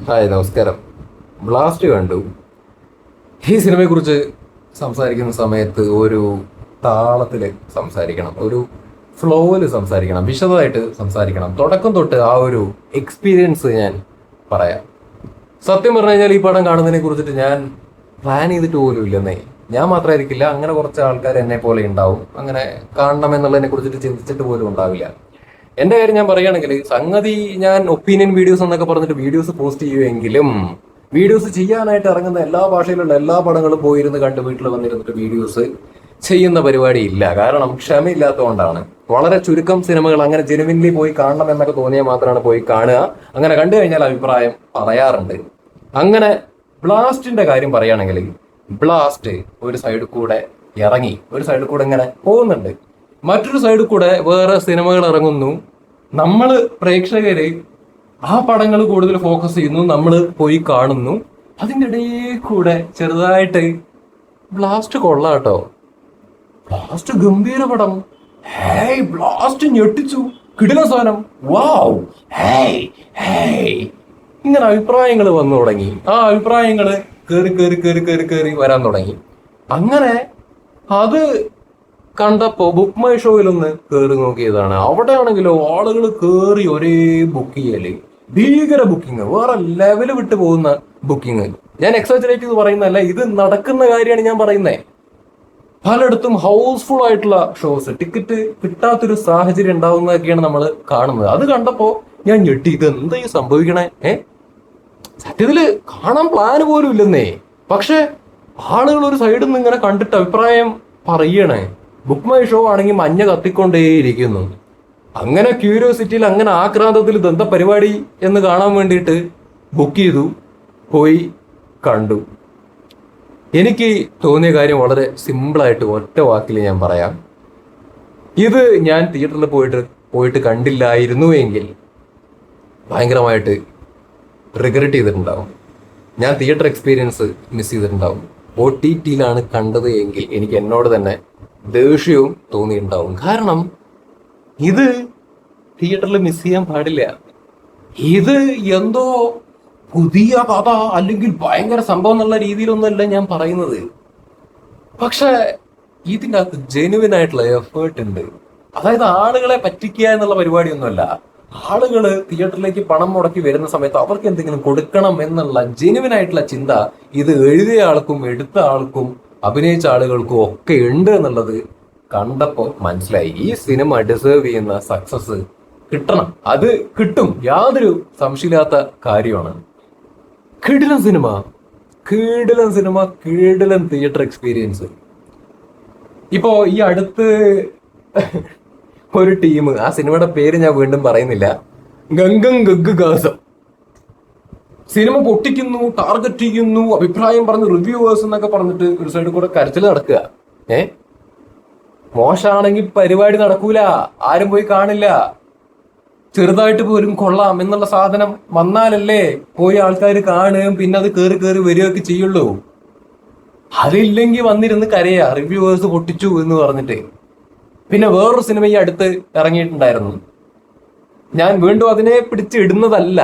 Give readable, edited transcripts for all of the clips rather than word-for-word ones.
Hi, നമസ്കാരം. Blast കണ്ടു. ഈ സിനിമയെക്കുറിച്ച് സംസാരിക്കുന്ന സമയത്ത് ഒരു താളത്തിൽ സംസാരിക്കണം, ഒരു ഫ്ലോയിൽ സംസാരിക്കണം, വിശദമായിട്ട് സംസാരിക്കണം. തുടക്കം തൊട്ട് ആ ഒരു എക്സ്പീരിയൻസ് ഞാൻ പറയാം. സത്യം പറഞ്ഞു കഴിഞ്ഞാൽ ഈ പടം കാണുന്നതിനെ കുറിച്ചിട്ട് ഞാൻ പ്ലാൻ ചെയ്തിട്ട് പോലും ഇല്ലെന്നേ. ഞാൻ മാത്രമായിരിക്കില്ല, അങ്ങനെ കുറച്ച് ആൾക്കാർ എന്നെ പോലെ ഉണ്ടാവും, അങ്ങനെ കാണണം എന്നുള്ളതിനെ കുറിച്ചിട്ട് ചിന്തിച്ചിട്ട് പോലും ഉണ്ടാവില്ല. എന്റെ കാര്യം ഞാൻ പറയുകയാണെങ്കിൽ, സംഗതി ഞാൻ ഒപ്പീനിയൻ വീഡിയോസ് എന്നൊക്കെ പറഞ്ഞിട്ട് വീഡിയോസ് പോസ്റ്റ് ചെയ്യുമെങ്കിലും വീഡിയോസ് ചെയ്യാനായിട്ട് ഇറങ്ങുന്ന എല്ലാ ഭാഷയിലുള്ള എല്ലാ പടങ്ങളും പോയിരുന്ന് കണ്ട് വീട്ടിൽ വന്നിരുന്നിട്ട് വീഡിയോസ് ചെയ്യുന്ന പരിപാടി ഇല്ല. കാരണം ക്ഷമയില്ലാത്തതുകൊണ്ടാണ്. വളരെ ചുരുക്കം സിനിമകൾ അങ്ങനെ ജെനുവിൻലി പോയി കാണണം എന്നൊക്കെ തോന്നിയാൽ മാത്രമാണ് പോയി കാണുക. അങ്ങനെ കണ്ടു കഴിഞ്ഞാൽ അഭിപ്രായം പറയാറുണ്ട്. അങ്ങനെ ബ്ലാസ്റ്റിന്റെ കാര്യം പറയുകയാണെങ്കിൽ, ബ്ലാസ്റ്റ് ഒരു സൈഡിൽ കൂടെ ഇറങ്ങി, ഒരു സൈഡിൽ കൂടെ ഇങ്ങനെ പോകുന്നുണ്ട്, മറ്റൊരു സൈഡിൽ കൂടെ വേറെ സിനിമകൾ ഇറങ്ങുന്നു. നമ്മള് പ്രേക്ഷകര് ആ പടങ്ങൾ കൂടുതൽ ഫോക്കസ് ചെയ്യുന്നു, നമ്മൾ പോയി കാണുന്നു. അതിൻ്റെ ഇടയിൽ കൂടെ ചെറുതായിട്ട് ബ്ലാസ്റ്റ് കൊള്ളാട്ടോ, ബ്ലാസ്റ്റ് ഗംഭീര പടം, ഹേയ് ബ്ലാസ്റ്റ് ഞെട്ടിച്ചു, കിടിലൻ സാധനം, വാവ്, ഹേയ് ഹേയ്, ഇങ്ങനെ അഭിപ്രായങ്ങൾ വന്നു തുടങ്ങി. ആ അഭിപ്രായങ്ങൾ കേറി കേറി കേറി കേറി കേറി വരാൻ തുടങ്ങി. അങ്ങനെ അത് കണ്ടപ്പോ ബുക്ക് മൈ ഷോയിലൊന്ന് കയറി നോക്കിയതാണ്. അവിടെ ആണെങ്കിലോ ആളുകൾ കയറി ഒരേ ബുക്ക് ചെയ്യല്, ഭീകര ബുക്കിങ്, വേറെ ലെവല് വിട്ടു പോകുന്ന ബുക്കിങ്. ഞാൻ എക്സാജറേറ്റ് ചെയ്ത് പറയുന്നതല്ല, ഇത് നടക്കുന്ന കാര്യമാണ് ഞാൻ പറയുന്നത്. പലയിടത്തും ഹൗസ്ഫുൾ ആയിട്ടുള്ള ഷോസ്, ടിക്കറ്റ് കിട്ടാത്തൊരു സാഹചര്യം ഉണ്ടാവുന്നതൊക്കെയാണ് നമ്മൾ കാണുന്നത്. അത് കണ്ടപ്പോ ഞാൻ ഞെട്ടി, ഇത് എന്താ ഈ സംഭവിക്കണേ? സത്യത്തില് കാണാൻ പ്ലാൻ പോലും ഇല്ലെന്നേ. പക്ഷെ ആളുകൾ ഒരു സൈഡിൽ നിന്ന് ഇങ്ങനെ കണ്ടിട്ട് അഭിപ്രായം പറയണേ. ബുക്ക് മൈ ഷോ ആണെങ്കിൽ മഞ്ഞ കത്തിക്കൊണ്ടേയിരിക്കുന്നു. അങ്ങനെ ക്യൂരിയോസിറ്റിയിൽ, അങ്ങനെ ആക്രാന്തത്തിൽ ഇതെന്താ പരിപാടി എന്ന് കാണാൻ വേണ്ടിയിട്ട് ബുക്ക് ചെയ്തു, പോയി കണ്ടു. എനിക്ക് തോന്നിയ കാര്യം വളരെ സിമ്പിളായിട്ട് ഒറ്റ വാക്കിൽ ഞാൻ പറയാം. ഇത് ഞാൻ തിയേറ്ററിൽ പോയിട്ട് കണ്ടില്ലായിരുന്നു എങ്കിൽ ഭയങ്കരമായിട്ട് റിഗ്രറ്റ് ചെയ്തിട്ടുണ്ടാവും. ഞാൻ തിയേറ്റർ എക്സ്പീരിയൻസ് മിസ് ചെയ്തിട്ടുണ്ടാവും. OTT-യിലാണ് കണ്ടത് എങ്കിൽ എനിക്ക് എന്നോട് തന്നെ ദേഷ്യവും തോന്നിയിട്ടുണ്ടാവും. കാരണം ഇത് തിയേറ്ററിൽ മിസ് ചെയ്യാൻ പാടില്ല. ഇത് എന്തോ പുതിയ കഥ അല്ലെങ്കിൽ ഭയങ്കര സംഭവം എന്നുള്ള രീതിയിലൊന്നുമല്ല ഞാൻ പറയുന്നത്. പക്ഷെ ഇതിൻ്റെ അകത്ത് ജെനുവിൻ ആയിട്ടുള്ള എഫേർട്ട് ഉണ്ട്. അതായത് ആളുകളെ പറ്റിക്കുക എന്നുള്ള പരിപാടിയൊന്നുമല്ല. ആളുകള് തിയേറ്ററിലേക്ക് പണം മുടക്കി വരുന്ന സമയത്ത് അവർക്ക് എന്തെങ്കിലും കൊടുക്കണം എന്നുള്ള ജെനുവിൻ ആയിട്ടുള്ള ചിന്ത ഇത് എഴുതിയ ആൾക്കും എടുത്ത ആൾക്കും അഭിനയിച്ച ആളുകൾക്കും ഒക്കെ ഉണ്ട് എന്നുള്ളത് കണ്ടപ്പോൾ മനസ്സിലായി. ഈ സിനിമ ഡിസേർവ് ചെയ്യുന്ന സക്സസ് കിട്ടണം, അത് കിട്ടും, യാതൊരു സംശയമില്ലാത്ത കാര്യമാണ്. കിടിലൻ സിനിമ, കിടിലൻ സിനിമ, കിടിലൻ തിയേറ്റർ എക്സ്പീരിയൻസ്. ഇപ്പോ ഈ അടുത്ത് ഒരു ടീം, ആ സിനിമയുടെ പേര് ഞാൻ വീണ്ടും പറയുന്നില്ല, ഗംഗം ഗഗ് ഗാസം, സിനിമ പൊട്ടിക്കുന്നു, ടാർഗറ്റ് ചെയ്യുന്നു, അഭിപ്രായം പറഞ്ഞ് റിവ്യൂവേഴ്സ് എന്നൊക്കെ പറഞ്ഞിട്ട് ഒരു സൈഡിൽ കൂടെ കരച്ചിൽ നടക്കുക. മോശമാണെങ്കിൽ പരിപാടി നടക്കൂല, ആരും പോയി കാണില്ല. ചെറുതായിട്ട് പോലും കൊള്ളാം എന്നുള്ള സാധനം വന്നാലല്ലേ പോയി ആൾക്കാർ കാണുകയും പിന്നെ അത് കയറി കയറി വരികയൊക്കെ ചെയ്യുള്ളൂ. അതില്ലെങ്കിൽ വന്നിരുന്ന് കരയാ, റിവ്യൂവേഴ്സ് പൊട്ടിച്ചു എന്ന് പറഞ്ഞിട്ട്. പിന്നെ വേറൊരു സിനിമ ഈ അടുത്ത് ഇറങ്ങിയിട്ടുണ്ടായിരുന്നു. ഞാൻ വീണ്ടും അതിനെ പിടിച്ച് ഇടുന്നതല്ല,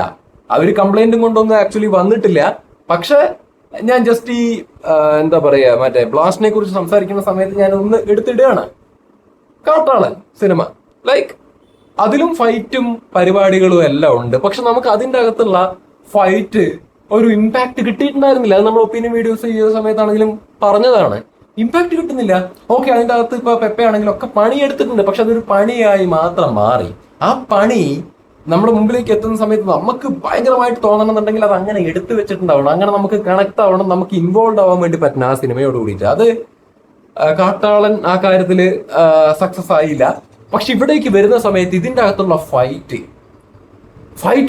അവര് കംപ്ലൈന്റും കൊണ്ടൊന്നും ആക്ച്വലി വന്നിട്ടില്ല. പക്ഷെ ഞാൻ ജസ്റ്റ് ഈ എന്താ പറയാ, മറ്റേ ബ്ലാസ്റ്റിനെ കുറിച്ച് സംസാരിക്കുന്ന സമയത്ത് ഞാൻ ഒന്ന് എടുത്തിടുകയാണ്. കാട്ടാളൻ സിനിമ, ലൈക്ക് അതിലും ഫൈറ്റും പരിപാടികളും എല്ലാം ഉണ്ട്. പക്ഷെ നമുക്ക് അതിൻ്റെ അകത്തുള്ള ഫൈറ്റ് ഒരു ഇമ്പാക്ട് കിട്ടിയിട്ടുണ്ടായിരുന്നില്ല. അത് നമ്മൾ ഒപ്പീനിയൻ വീഡിയോസ് ചെയ്യുന്ന സമയത്താണെങ്കിലും പറഞ്ഞതാണ്, ഇമ്പാക്ട് കിട്ടുന്നില്ല. ഓക്കെ, അതിൻ്റെ അകത്ത് ഇപ്പൊ പെപ്പ ആണെങ്കിലും ഒക്കെ പണിയെടുത്തിട്ടുണ്ട്, പക്ഷെ അതൊരു പണിയായി മാത്രം മാറി. ആ പണി നമ്മുടെ മുമ്പിലേക്ക് എത്തുന്ന സമയത്ത് നമുക്ക് ഭയങ്കരമായിട്ട് തോന്നണമെന്നുണ്ടെങ്കിൽ അത് അങ്ങനെ എടുത്തു വെച്ചിട്ടുണ്ടാവണം, അങ്ങനെ നമുക്ക് കണക്ട് ആവണം, നമുക്ക് ഇൻവോൾവ് ആവാൻ വേണ്ടി പറ്റണം ആ സിനിമയോട് കൂടിയിട്ട്. അത് കാട്ടാളൻ ആ കാര്യത്തിൽ സക്സസ് ആയില്ല. പക്ഷെ ഇവിടേക്ക് വരുന്ന സമയത്ത് ഇതിൻ്റെ അകത്തുള്ള ഫൈറ്റ്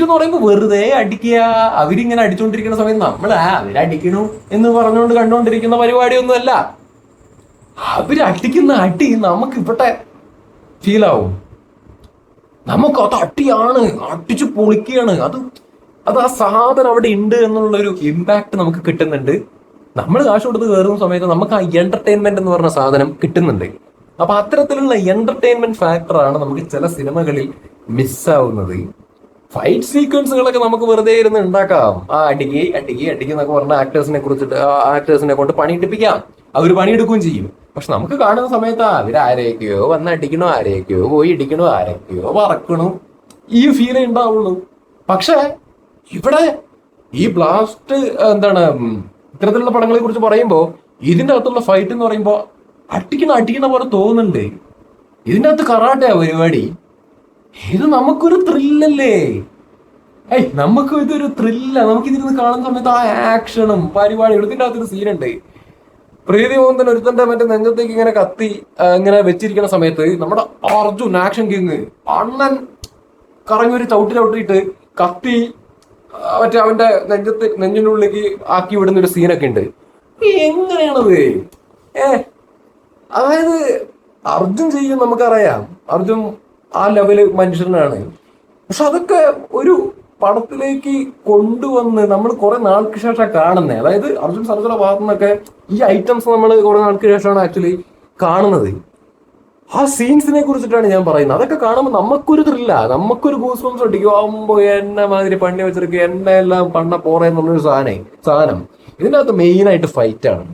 എന്ന് പറയുമ്പോൾ വെറുതെ അടിക്കുക, അവരിങ്ങനെ അടിച്ചുകൊണ്ടിരിക്കുന്ന സമയത്ത് നമ്മൾ അവരടിക്കണു എന്ന് പറഞ്ഞുകൊണ്ട് കണ്ടുകൊണ്ടിരിക്കുന്ന പരിപാടിയൊന്നുമല്ല. അവരടിക്കുന്ന അടി നമുക്ക് ഇവിടെ ഫീൽ ആവും. നമുക്ക് അത് അടിയാണ്, അടിച്ചു പൊളിക്കുകയാണ്, അത് ആ സാധനം അവിടെ ഉണ്ട് എന്നുള്ളൊരു ഇമ്പാക്ട് നമുക്ക് കിട്ടുന്നുണ്ട്. നമ്മൾ കാശ് കൊടുത്ത് കയറുന്ന സമയത്ത് നമുക്ക് ആ എന്റർടൈൻമെന്റ് എന്ന് പറഞ്ഞ സാധനം കിട്ടുന്നുണ്ട്. അപ്പൊ അത്തരത്തിലുള്ള എന്റർടൈൻമെന്റ് ഫാക്ടറാണ് നമുക്ക് ചില സിനിമകളിൽ മിസ്സാവുന്നത്. ഫൈറ്റ് സീക്വൻസുകളൊക്കെ നമുക്ക് വെറുതെ ഇരുന്ന് ഉണ്ടാക്കാം. ആ അടിക്ക് അടിക്ക് അടിക്ക് എന്നൊക്കെ പറഞ്ഞ ആക്ടേഴ്സിനെ കുറിച്ചിട്ട് ആക്ടേഴ്സിനെ കൊണ്ട് പണിയെടുപ്പിക്കാം. അവർ പണിയെടുക്കുകയും ചെയ്യും. പക്ഷെ നമുക്ക് കാണുന്ന സമയത്ത് അവരാരേക്കോ വന്ന് അടിക്കണോ, ആരേക്കോ പോയി ഇടിക്കണോ, ആരേക്കോ പറക്കണോ, ഈ ഫീലേ ഉണ്ടാവുള്ളൂ. പക്ഷെ ഇവിടെ ഈ ബ്ലാസ്റ്റ് ഇത്തരത്തിലുള്ള പടങ്ങളെ കുറിച്ച് പറയുമ്പോൾ ഇതിന്റെ അകത്തുള്ള ഫൈറ്റ് എന്ന് പറയുമ്പോൾ അടിക്കണ പോലെ തോന്നുന്നുണ്ട്. ഇതിന്റെ അകത്ത് കറാട്ടയാ പരിപാടി. ഇത് നമുക്കൊരു ത്രില്ലല്ലേ? നമുക്ക് ഇതൊരു ത്രില്ല. നമുക്ക് ഇതിരുന്ന് കാണുന്ന സമയത്ത് ആ ആക്ഷനും പരിപാടികളും. ഇതിന്റെ അകത്തൊരു സീനുണ്ട്, പ്രീതി മോഹൻ ഒരുത്തന്റെ മറ്റേ നെഞ്ചത്തേക്ക് ഇങ്ങനെ കത്തി ഇങ്ങനെ വെച്ചിരിക്കുന്ന സമയത്ത് നമ്മുടെ അർജുൻ ആക്ഷൻ കിങ് അണ്ണൻ കറങ്ങി ഒരു ചവിട്ടിയിട്ട് കത്തി മറ്റേ അവന്റെ നെഞ്ചിന്റെ ഉള്ളിലേക്ക് ആക്കി വിടുന്ന ഒരു സീനൊക്കെ ഉണ്ട്. എങ്ങനെയാണത്? അതായത് അർജുൻ ചെയ്യും നമുക്കറിയാം, അർജുൻ ആ ലെവല് മനുഷ്യനാണ്. പക്ഷെ അതൊക്കെ ഒരു പടത്തിലേക്ക് കൊണ്ടുവന്ന് നമ്മൾ കുറെ നാൾക്ക് ശേഷം കാണുന്നത്. അതായത് അർജുൻ സർജുല ഭാഗത്തു നിന്നൊക്കെ ഈ ഐറ്റംസ് നമ്മൾ കുറെ നാൾക്ക് ശേഷമാണ് ആക്ച്വലി കാണുന്നത്. ആ സീൻസിനെ കുറിച്ചിട്ടാണ് ഞാൻ പറയുന്നത്. അതൊക്കെ കാണുമ്പോൾ നമുക്കൊരു ത്രില്ല, നമുക്കൊരു ഗൂസ് ബംസ് ഒട്ടിക്കും. ആകുമ്പോൾ എന്നെ മാതിരി പണി വെച്ചിരിക്കും, എന്നെ എല്ലാം പണ്ണ പോറെന്നുള്ളൊരു സാധനം. ഇതിൻ്റെ അകത്ത് മെയിനായിട്ട് ഫൈറ്റാണ്.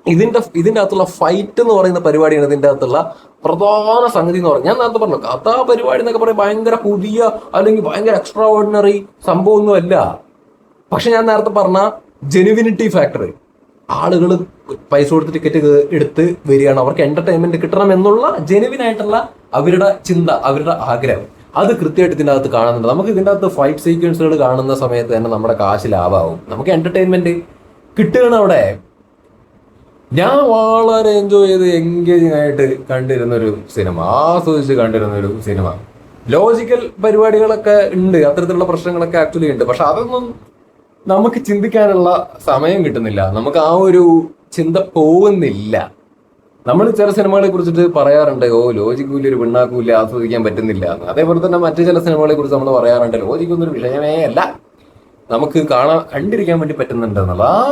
ഇതിൻ്റെ അകത്തുള്ള ഫൈറ്റ് എന്ന് പറയുന്ന പരിപാടിയാണ് ഇതിൻ്റെ അകത്തുള്ള പ്രധാന സംഗതി എന്ന് പറഞ്ഞാൽ. ഞാൻ നേരത്തെ പറഞ്ഞു കഥാ പരിപാടി എന്നൊക്കെ പറയും ഭയങ്കര പുതിയ അല്ലെങ്കിൽ ഭയങ്കര എക്സ്ട്രാ ഓർഡിനറി സംഭവമൊന്നുമല്ല. പക്ഷെ ഞാൻ നേരത്തെ പറഞ്ഞ ജെനുവിനിറ്റി ഫാക്ടർ, ആളുകൾ പൈസ കൊടുത്ത് ടിക്കറ്റ് എടുത്ത് വരികയാണ്, അവർക്ക് എന്റർടൈൻമെന്റ് കിട്ടണം എന്നുള്ള ജെനുവിൻ ആയിട്ടുള്ള അവരുടെ ചിന്ത, അവരുടെ ആഗ്രഹം, അത് കൃത്യമായിട്ട് ഇതിൻ്റെ അകത്ത് കാണുന്നുണ്ട്. നമുക്ക് ഇതിൻ്റെ അകത്ത് ഫൈറ്റ് സീക്വൻസുകൾ കാണുന്ന സമയത്ത് തന്നെ നമ്മുടെ കാശ് ലാഭമാവും, നമുക്ക് എന്റർടൈൻമെന്റ് കിട്ടുകയാണ് അവിടെ. ഞാൻ വളരെ എൻജോയ് ചെയ്ത് എൻഗേജിങ് ആയിട്ട് കണ്ടിരുന്നൊരു സിനിമ, ആസ്വദിച്ച് കണ്ടിരുന്നൊരു സിനിമ. ലോജിക്കൽ പരിപാടികളൊക്കെ ഉണ്ട്, അത്തരത്തിലുള്ള പ്രശ്നങ്ങളൊക്കെ ആക്ച്വലി ഉണ്ട്. പക്ഷെ അതൊന്നും നമുക്ക് ചിന്തിക്കാനുള്ള സമയം കിട്ടുന്നില്ല, നമുക്ക് ആ ഒരു ചിന്ത പോകുന്നില്ല. നമ്മൾ ചില സിനിമകളെ കുറിച്ചിട്ട് പറയാറുണ്ട്, ലോജിക്കൂല്ല, ഒരു പിണ്ണാക്കൂല്ല, ആസ്വദിക്കാൻ പറ്റുന്നില്ല. അതേപോലെ തന്നെ മറ്റു ചില സിനിമകളെ കുറിച്ച് നമ്മൾ പറയാറുണ്ട്, ലോജിക്കൊന്നൊരു വിഷയമേ അല്ല, നമുക്ക് കണ്ടിരിക്കാൻ വേണ്ടി പറ്റുന്നുണ്ട് എന്നുള്ള ആ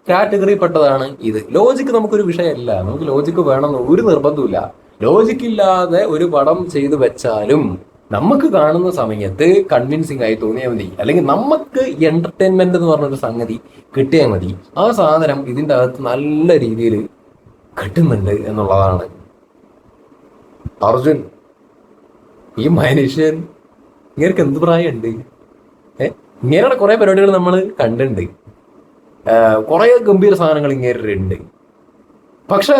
കാറ്റഗറി പെട്ടതാണ് ഇത്. ലോജിക്ക് നമുക്കൊരു വിഷയമല്ല, നമുക്ക് ലോജിക്ക് വേണമെന്ന് ഒരു നിർബന്ധമില്ല. ലോജിക്ക് ഇല്ലാതെ ഒരു പടം ചെയ്തു വെച്ചാലും നമുക്ക് കാണുന്ന സമയത്ത് കൺവിൻസിങ് ആയി തോന്നിയാൽ മതി, അല്ലെങ്കിൽ നമുക്ക് എന്റർടൈൻമെന്റ് എന്ന് പറഞ്ഞൊരു സംഗതി കിട്ടിയാൽ മതി. ആ സാധനം ഇതിൻ്റെ അകത്ത് നല്ല രീതിയിൽ കിട്ടുന്നുണ്ട് എന്നുള്ളതാണ്. അർജുൻ ഈ മനുഷ്യൻ ഇങ്ങനെയൊക്കെ എന്ത് പ്രായമുണ്ട്? ഇങ്ങനെയുള്ള കുറെ പരിപാടികൾ നമ്മൾ കണ്ടിട്ടുണ്ട്, കുറെ ഗംഭീര സാധനങ്ങൾ ഇങ്ങേരുണ്ട്. പക്ഷെ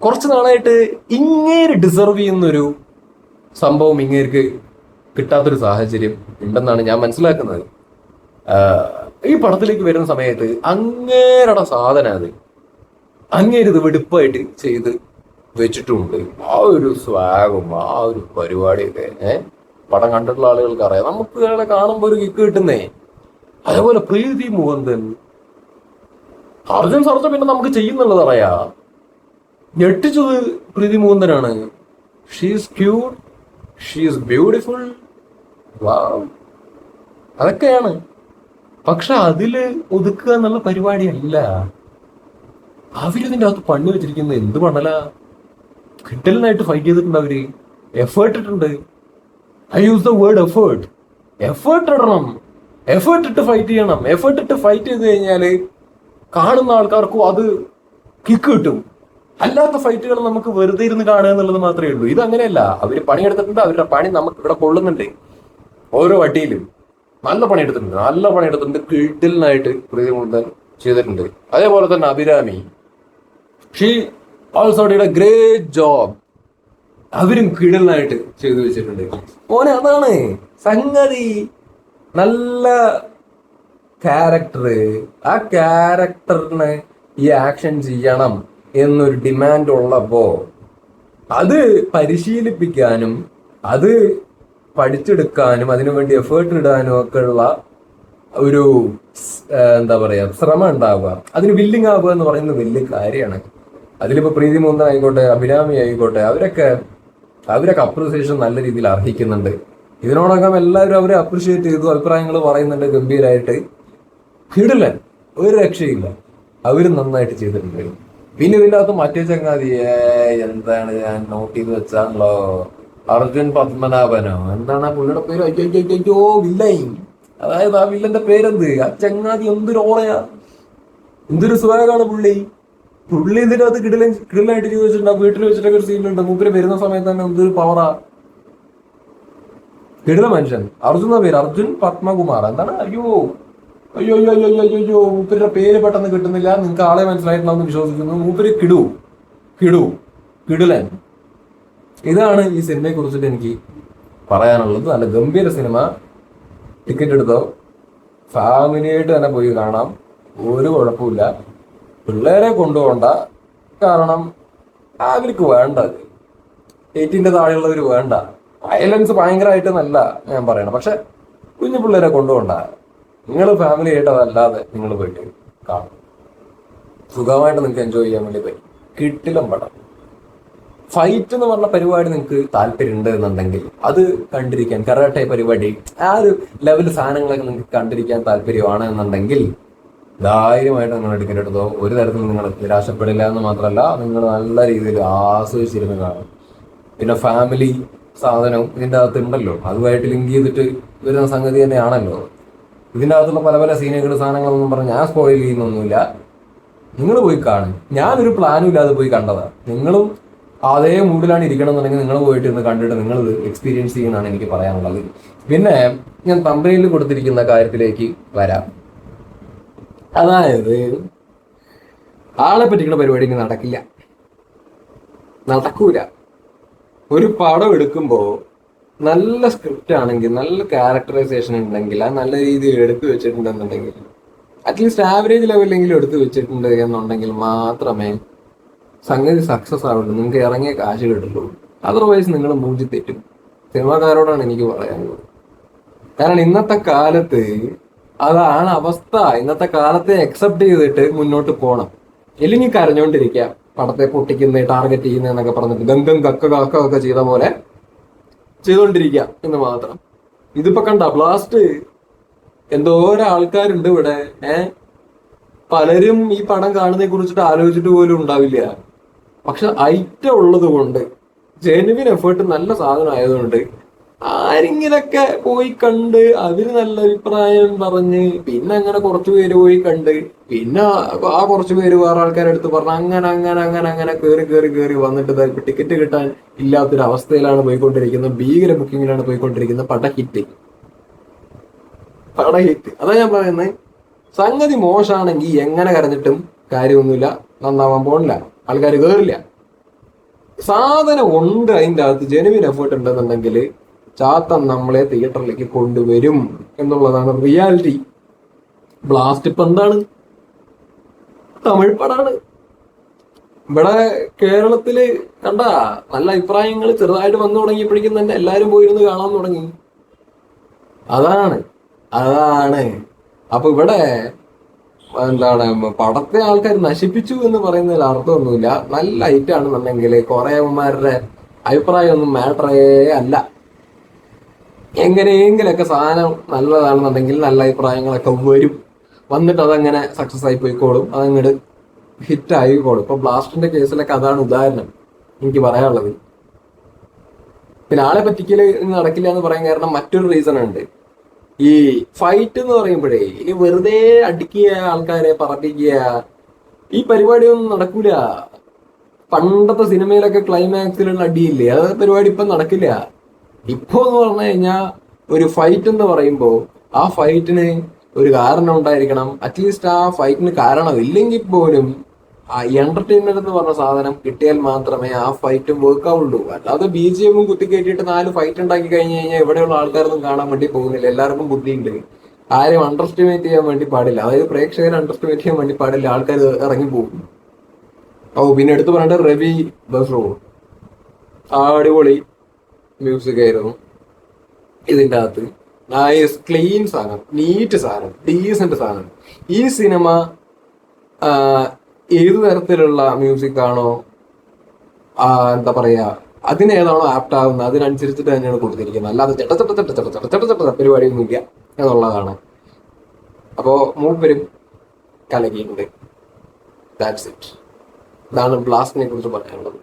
കുറച്ച് നാളായിട്ട് ഇങ്ങേര് ഡിസർവ് ചെയ്യുന്നൊരു സംഭവം ഇങ്ങേർക്ക് കിട്ടാത്തൊരു സാഹചര്യം ഉണ്ടെന്നാണ് ഞാൻ മനസ്സിലാക്കുന്നത്. ഈ പടത്തിലേക്ക് വരുന്ന സമയത്ത് അങ്ങേരുടെ സാധനം അത് അങ്ങേരിത് വെടുപ്പായിട്ട് ചെയ്ത് വെച്ചിട്ടുണ്ട്. ആ ഒരു സ്വാഗും ആ ഒരു പരിപാടിയൊക്കെ പടം കണ്ടിട്ടുള്ള ആളുകൾക്ക് അറിയാം. നമുക്ക് അയാളെ കാണുമ്പോൾ ഒരു കിക്ക് കിട്ടുന്നേ. അതേപോലെ പ്രീതി മുകുന്ദൻ, അർജുൻ സർജ പിന്നെ നമുക്ക് ചെയ്യുന്നുള്ളത് അറിയാ. ഞെട്ടിച്ചത് പ്രീതി മുകുന്ദനാണ്. ഷീസ് ക്യൂട്ട്, ഷീസ് ബ്യൂട്ടിഫുൾ, വാവ്, അതൊക്കെയാണ്. പക്ഷെ അതില് ഒതുക്കുക എന്നുള്ള പരിപാടിയല്ല. അവരിതിൻ്റെ അകത്ത് പണി വെച്ചിരിക്കുന്നത് എന്ത് പണല, കിട്ടലിനായിട്ട് ഫൈറ്റ് ചെയ്തിട്ടുണ്ട്. അവര് എഫേർട്ട് ഇട്ടിട്ടുണ്ട്. I use the word effort. Effort ഇടണം, എഫേർട്ട് ഇട്ട് ഫൈറ്റ് ചെയ്യണം. എഫേർട്ട് ഇട്ട് ഫൈറ്റ് ചെയ്ത് കഴിഞ്ഞാല് കാണുന്ന ആൾക്കാർക്കും അത് കിക്ക് കിട്ടും. അല്ലാത്ത ഫൈറ്റുകൾ നമുക്ക് വെറുതെ ഇരുന്ന് കാണുക എന്നുള്ളത് മാത്രമേ ഉള്ളൂ. ഇത് അങ്ങനെയല്ല, അവര് പണിയെടുത്തിട്ടുണ്ട്, അവരുടെ പണി നമുക്ക് ഇവിടെ കൊള്ളുന്നുണ്ട്. ഓരോ വട്ടിയിലും നല്ല പണിയെടുത്തിട്ടുണ്ട്. കിടിലനായിട്ട് പ്രീതി മുകുന്ദൻ ചെയ്തിട്ടുണ്ട്. അതേപോലെ തന്നെ Abhirami, she also did A great job. അവരും കിടിലനായിട്ട് ചെയ്തു വെച്ചിട്ടുണ്ട്. മോനെ അതാണ് സംഗതി. നല്ല ക്യാരക്ടർ, ആ ക്യാരക്ടറിന് ഈ ആക്ഷൻ ചെയ്യണം എന്നൊരു ഡിമാൻഡ് ഉള്ളപ്പോ അത് പരിശീലിപ്പിക്കാനും അത് പഠിച്ചെടുക്കാനും അതിനുവേണ്ടി എഫേർട്ട് ഇടാനും ഒക്കെ ഉള്ള ഒരു ശ്രമം ഉണ്ടാവുക, അതിന് വില്ലിങ് ആവുക എന്ന് പറയുന്നത് വലിയ കാര്യമാണ്. അതിലിപ്പോ പ്രീതി മുകുന്ദൻ ആയിക്കോട്ടെ, അഭിരാമി ആയിക്കോട്ടെ, അവരൊക്കെ അപ്രിസിയേഷൻ നല്ല രീതിയിൽ അർഹിക്കുന്നുണ്ട്. ഇതിനോടകം എല്ലാവരും അവരെ അപ്രിഷിയേറ്റ് ചെയ്തു, അഭിപ്രായങ്ങൾ പറയുന്നുണ്ട് ഗംഭീരമായിട്ട്. കിടിലൻ, ഒരു രക്ഷയില്ല, അവരും നന്നായിട്ട് ചെയ്തിട്ടുണ്ട്. പിന്നെ ഇതിൻ്റെ അകത്ത് മറ്റേ ചങ്ങാതി എന്താണ് ഞാൻ നോട്ട് ചെയ്ത് വെച്ചാണല്ലോ, അർജുൻ പത്മനാഭനോ എന്താണ് ആ പുള്ളിയുടെ പേര്? അയ്യോ വില്ലൻ. അതായത് ആ വില്ലന്റെ പേരെന്ത്? ആ ചങ്ങാതി എന്തൊരു ഓളയാ, എന്തൊരു സ്വാഗാണ് പുള്ളി. പുള്ളി ഇതിനകത്ത് കിടിലായിട്ട് ചോദിച്ചിട്ടുണ്ട്. വീട്ടിൽ വെച്ചിട്ടൊക്കെ ഒരു സീനുണ്ട്. മൂപ്പര് വരുന്ന സമയത്ത് തന്നെ എന്തൊരു പവറാ. കിടില മനുഷ്യൻ. അർജുൻ എന്ന പേര് അർജുൻ പത്മകുമാർ. എന്താണ്? അയ്യോ അയ്യോ അയ്യോ അയ്യോ അയ്യോ അയ്യോ മൂപ്പരുടെ പേര് പെട്ടെന്ന് കിട്ടുന്നില്ല. നിങ്ങൾക്ക് ആളെ മനസ്സിലായിട്ടുണ്ടാവും വിശ്വസിക്കുന്നു. മൂപ്പര് കിടു കിടു കിടിലൻ. ഇതാണ് ഈ സിനിമയെ കുറിച്ചിട്ട് എനിക്ക് പറയാനുള്ളത്. നല്ല ഗംഭീര സിനിമ. ടിക്കറ്റ് എടുത്തോ, ഫാമിലിയായിട്ട് തന്നെ പോയി കാണാം. ഒരു കുഴപ്പമില്ല. പിള്ളേരെ കൊണ്ടുപോകണ്ട. കാരണം അവർക്ക് വേണ്ട, 18 താഴെയുള്ളവർ വേണ്ട. വയലൻസ് ഭയങ്കരമായിട്ട് നല്ല ഞാൻ പറയണം. പക്ഷെ കുഞ്ഞു പിള്ളേരെ കൊണ്ടുപോകണ്ട. നിങ്ങൾ ഫാമിലി ആയിട്ട് അതല്ലാതെ നിങ്ങൾ പോയിട്ട് കാണും. സുഖമായിട്ട് നിങ്ങൾക്ക് എൻജോയ് ചെയ്യാൻ വേണ്ടി പറ്റും. കിട്ടിലും പടം. ഫൈറ്റ് എന്ന് പറഞ്ഞ പരിപാടി നിങ്ങൾക്ക് താല്പര്യം ഉണ്ട് എന്നുണ്ടെങ്കിൽ അത് കണ്ടിരിക്കാൻ, കരാട്ടെ പരിപാടി ആ ഒരു ലെവൽ സാധനങ്ങളൊക്കെ നിങ്ങൾക്ക് കണ്ടിരിക്കാൻ താല്പര്യമാണ് എന്നുണ്ടെങ്കിൽ ധൈര്യമായിട്ട് നിങ്ങൾ ടിക്കറ്റ് എടുത്തോ. ഒരു തരത്തിലും നിങ്ങൾ നിരാശപ്പെടില്ല എന്ന് മാത്രമല്ല, നിങ്ങൾ നല്ല രീതിയിൽ ആസ്വദിച്ചിരുന്ന് കാണും. പിന്നെ ഫാമിലി സാധനവും ഇതിൻ്റെ അകത്ത് ഉണ്ടല്ലോ, അതുമായിട്ട് ലിങ്ക് ചെയ്തിട്ട് വരുന്ന സംഗതി തന്നെയാണല്ലോ. ഇതിൻ്റെ അകത്തുള്ള പല പല സീനുകൾ സാധനങ്ങളൊന്നും പറഞ്ഞ് ഞാൻ സ്പോയിൽ ചെയ്യുന്നൊന്നുമില്ല. നിങ്ങൾ പോയി കാണും. ഞാനൊരു പ്ലാനും ഇല്ലാതെ പോയി കണ്ടതാണ്. നിങ്ങളും അതേ മൂഡിലാണ് ഇരിക്കണം എന്നുണ്ടെങ്കിൽ നിങ്ങൾ പോയിട്ട് ഇരുന്ന് കണ്ടിട്ട് നിങ്ങൾ എക്സ്പീരിയൻസ് ചെയ്യുന്നതാണ് എനിക്ക് പറയാനുള്ളത്. പിന്നെ ഞാൻ തമ്പനയിൽ കൊടുത്തിരിക്കുന്ന കാര്യത്തിലേക്ക് വരാം. അതായത് ആളെ പറ്റിക്കുന്ന പരിപാടി ഇനി നടക്കൂല. ഒരു പടം എടുക്കുമ്പോൾ നല്ല സ്ക്രിപ്റ്റ് ആണെങ്കിൽ, നല്ല ക്യാരക്ടറൈസേഷൻ ഉണ്ടെങ്കിൽ, അത് നല്ല രീതിയിൽ എടുത്തു വെച്ചിട്ടുണ്ടെന്നുണ്ടെങ്കിൽ, അറ്റ്ലീസ്റ്റ് ആവറേജ് ലെവലിലെങ്കിലും എടുത്തു വെച്ചിട്ടുണ്ട് എന്നുണ്ടെങ്കിൽ മാത്രമേ സംഗതി സക്സസ് ആവുള്ളൂ. നിങ്ങൾക്ക് ഇറങ്ങിയ കാശ് കിട്ടുള്ളൂ. അതർവൈസ് നിങ്ങൾ മൂഞ്ചി തെറ്റും. സിനിമാക്കാരോടാണ് എനിക്ക് പറയാനുള്ളത്. കാരണം ഇന്നത്തെ കാലത്ത് അതാണ് അവസ്ഥ. ഇന്നത്തെ കാലത്തെ അക്സെപ്റ്റ് ചെയ്തിട്ട് മുന്നോട്ട് പോകണം. ഇല്ലെങ്കിൽ കരഞ്ഞോണ്ടിരിക്കുക, പടത്തെ പൊട്ടിക്കുന്ന, ടാർഗറ്റ് ചെയ്യുന്ന എന്നൊക്കെ പറഞ്ഞിട്ട് ഗംഗം കക്ക ഒക്കെ ചെയ്ത പോലെ ചെയ്തോണ്ടിരിക്കുക എന്ന് മാത്രം. ഇതിപ്പോ കണ്ട ബ്ലാസ്റ്റ് എന്തോരം ആൾക്കാരുണ്ട് ഇവിടെ. പലരും ഈ പടം കാണുന്നതിനെ കുറിച്ചിട്ട് ആലോചിച്ചിട്ട് പോലും ഉണ്ടാവില്ല. പക്ഷെ ഐറ്റം ഉള്ളത് കൊണ്ട്, ജെനുവിൻ എഫേർട്ട് നല്ല സാധനം ആയതുകൊണ്ട് ആരെങ്കിലൊക്കെ പോയി കണ്ട് അവര് നല്ല അഭിപ്രായം പറഞ്ഞ്, പിന്നെ അങ്ങനെ കുറച്ചു പേര് പോയി കണ്ട്, പിന്നെ ആ കുറച്ചു പേര് വേറെ ആൾക്കാരെടുത്ത് പറഞ്ഞ് അങ്ങനെ കേറി വന്നിട്ട് ടിക്കറ്റ് കിട്ടാൻ ഇല്ലാത്തൊരു അവസ്ഥയിലാണ് പോയിക്കൊണ്ടിരിക്കുന്നത്. ഭീകര ബുക്കിങ്ങിലാണ് പോയിക്കൊണ്ടിരിക്കുന്നത്. പട ഹിറ്റ്. അതാ ഞാൻ പറയുന്നത്. സംഗതി മോശമാണെങ്കിൽ എങ്ങനെ കരഞ്ഞിട്ടും കാര്യമൊന്നുമില്ല, നന്നാവാൻ പോണില്ല, ആൾക്കാർ കേറില്ല. സാധനം ഉണ്ട് അതിൻ്റെ അകത്ത്, ജെനുവിൻ എഫേർട്ട് ഉണ്ടെന്നുണ്ടെങ്കിൽ ചാത്തൻ നമ്മളെ തിയേറ്ററിലേക്ക് കൊണ്ടുവരും എന്നുള്ളതാണ് റിയാലിറ്റി. ബ്ലാസ്റ്റ് ഇപ്പൊ എന്താണ്? തമിഴ് പടാണ്. ഇവിടെ കേരളത്തില് കണ്ട നല്ല അഭിപ്രായങ്ങൾ ചെറുതായിട്ട് വന്നു തുടങ്ങിയപ്പോഴേക്കും തന്നെ എല്ലാരും പോയിരുന്ന് കാണാൻ തുടങ്ങി. അതാണ് അപ്പൊ ഇവിടെ എന്താണ്, പടത്തെ ആൾക്കാർ നശിപ്പിച്ചു എന്ന് പറയുന്നതിൽ അർത്ഥമൊന്നുമില്ല. നല്ല ഐറ്റാണെന്നുണ്ടെങ്കിൽ കുറെ അവന്മാരുടെ അഭിപ്രായം ഒന്നും മാറ്ററേ അല്ല. എങ്ങനെയെങ്കിലൊക്കെ സാധനം നല്ലതാണെന്നുണ്ടെങ്കിൽ നല്ല അഭിപ്രായങ്ങളൊക്കെ വരും. വന്നിട്ട് അതങ്ങനെ സക്സസ് ആയി പോയിക്കോളും, അതങ്ങോട്ട് ഹിറ്റ് ആയിക്കോളും. ഇപ്പൊ ബ്ലാസ്റ്റിന്റെ കേസിലൊക്കെ അതാണ് ഉദാഹരണം എനിക്ക് പറയാനുള്ളത്. പിന്നെ ആളെ പറ്റിക്കല് നടക്കില്ല എന്ന് പറയാൻ കാരണം മറ്റൊരു റീസൺ ഉണ്ട്. ഈ ഫൈറ്റ് എന്ന് പറയുമ്പോഴേ ഇനി വെറുതെ അടിക്കുക, ആൾക്കാരെ പറപ്പിക്കുക, ഈ പരിപാടിയൊന്നും നടക്കൂല. പണ്ടത്തെ സിനിമയിലൊക്കെ ക്ലൈമാക്സിലുള്ള അടിയില്ലേ, അത് പരിപാടി ഇപ്പം നടക്കില്ല. ഇപ്പോ എന്ന് പറഞ്ഞു കഴിഞ്ഞാൽ ഒരു ഫൈറ്റ് എന്ന് പറയുമ്പോൾ ആ ഫൈറ്റിന് ഒരു കാരണം ഉണ്ടായിരിക്കണം. അറ്റ്ലീസ്റ്റ് ആ ഫൈറ്റിന് കാരണം ഇല്ലെങ്കിൽ പോലും ആ എന്റർടൈൻമെന്റ് എന്ന് പറഞ്ഞ സാധനം കിട്ടിയാൽ മാത്രമേ ആ ഫൈറ്റും വർക്ക് ആവുള്ളൂ. അല്ലാതെ BGM കുത്തിക്കയറ്റിയിട്ട് 4 ഫൈറ്റ് ഉണ്ടാക്കി കഴിഞ്ഞു കഴിഞ്ഞാൽ ഇവിടെയുള്ള ആൾക്കാരൊന്നും കാണാൻ വേണ്ടി പോകുന്നില്ല. എല്ലാവർക്കും ബുദ്ധിയുണ്ട്. ആരെയും അണ്ടർസ്റ്റിമേറ്റ് ചെയ്യാൻ വേണ്ടി പാടില്ല. അതായത് പ്രേക്ഷകരെ അണ്ടർസ്റ്റിമേറ്റ് ചെയ്യാൻ വേണ്ടി പാടില്ല. ആൾക്കാർ ഇറങ്ങി പോകും. പിന്നെ എടുത്തു പറഞ്ഞിട്ട് രവി ബസ്റോ അടിപൊളി മ്യൂസിക് ആയിരുന്നു ഇതിൻ്റെ അകത്ത്. നൈസ് ക്ലീൻ സാധനം, നീറ്റ് സാധനം, ഡീസന്റ് സാധനം. ഈ സിനിമ ഏതു തരത്തിലുള്ള മ്യൂസിക് ആണോ എന്താ പറയാ, അതിനേതാണോ ആപ്റ്റ് ആവുന്നത് അതിനനുസരിച്ചിട്ട് തന്നെയാണ് കൊടുത്തിരിക്കുന്നത്. അല്ലാതെ ചെട്ട പരിപാടിയൊന്നുമില്ല എന്നുള്ളതാണ്. അപ്പോ മൂപ്പരും കലകിയുണ്ട്. That's it. ഇതാണ് ബ്ലാസ്റ്റിനെ കുറിച്ച് പറയാനുള്ളത്.